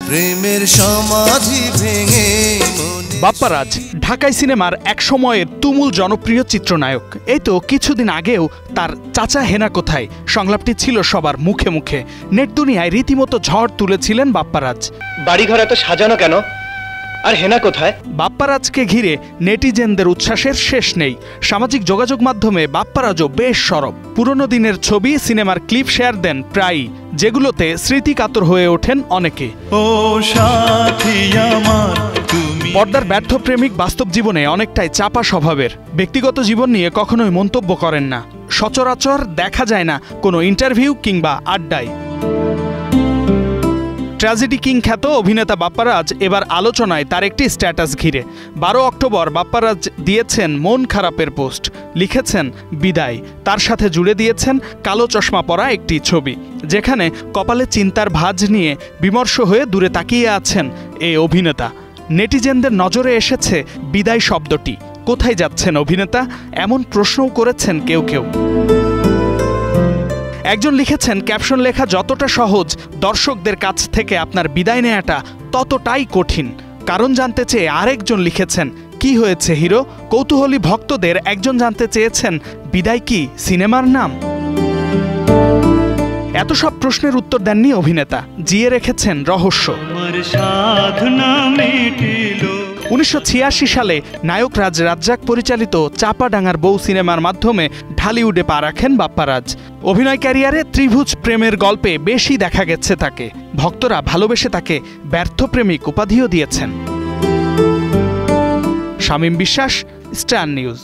প্রেমের সমাধি ভেঙে বাপ্পারাজ ঢাকাই সিনেমার এক সময়ের তুমুল জনপ্রিয় চিত্রনায়ক। এই তো কিছুদিন আগেও তার চাচা হেনা কোথায় সংলাপটি ছিল সবার মুখে মুখে। নেট দুনিয়ায় রীতিমতো ঝড় তুলেছিলেন বাপ্পারাজ। বাড়িঘর এত সাজানো কেন, আর হেনা কোথায়? বাপ্পারাজকে ঘিরে নেটিজেনদের উচ্ছ্বাসের শেষ নেই। সামাজিক যোগাযোগ মাধ্যমে বাপ্পারাজও বেশ সরব। পুরনো দিনের ছবি, সিনেমার ক্লিপ শেয়ার দেন প্রায়ই, যেগুলোতে স্মৃতিকাতর হয়ে ওঠেন অনেকে। ও সাথী আমার তুমি। পর্দার ব্যর্থ প্রেমিক বাস্তব জীবনে অনেকটাই চাপা স্বভাবের। ব্যক্তিগত জীবন নিয়ে কখনোই মন্তব্য করেন না। সচরাচর দেখা যায় না কোনো ইন্টারভিউ কিংবা আড্ডায়। ট্র্যাজেডি কিং খ্যাত অভিনেতা বাপ্পারাজ এবার আলোচনায় তার একটি স্ট্যাটাস ঘিরে। 12 অক্টোবর বাপ্পারাজ দিয়েছেন মন খারাপের পোস্ট, লিখেছেন বিদায়। তার সাথে জুড়ে দিয়েছেন কালো চশমা পরা একটি ছবি, যেখানে কপালে চিন্তার ভাঁজ নিয়ে বিমর্ষ হয়ে দূরে তাকিয়ে আছেন এই অভিনেতা। নেটিজেনদের নজরে এসেছে বিদায় শব্দটি। কোথায় যাচ্ছেন অভিনেতা, এমন প্রশ্নও করেছেন কেউ কেউ। একজন লিখেছেন, ক্যাপশন লেখা যতটা সহজ, দর্শকদের কাছ থেকে আপনার বিদায় নেওয়াটা ততটাই কঠিন। কারণ জানতে চেয়ে আরেকজন লিখেছেন, কি হয়েছে হিরো? কৌতূহলী ভক্তদের একজন জানতে চেয়েছেন, বিদায় কি সিনেমার নাম? এত সব প্রশ্নের উত্তর দেননি অভিনেতা, জিয়ে রেখেছেন রহস্য। 1986 সালে নায়ক রাজ রাজ্জাক পরিচালিত চাপাডাঙ্গার বউ সিনেমার মাধ্যমে ঢালিউডে পা রাখেন বাপ্পারাজ। অভিনয় ক্যারিয়ারে ত্রিভুজ প্রেমের গল্পে বেশি দেখা গেছে তাকে। ভক্তরা ভালোবেসে তাকে ব্যর্থ প্রেমিক উপাধিও দিয়েছেন। শামীম বিশ্বাস, স্টার নিউজ।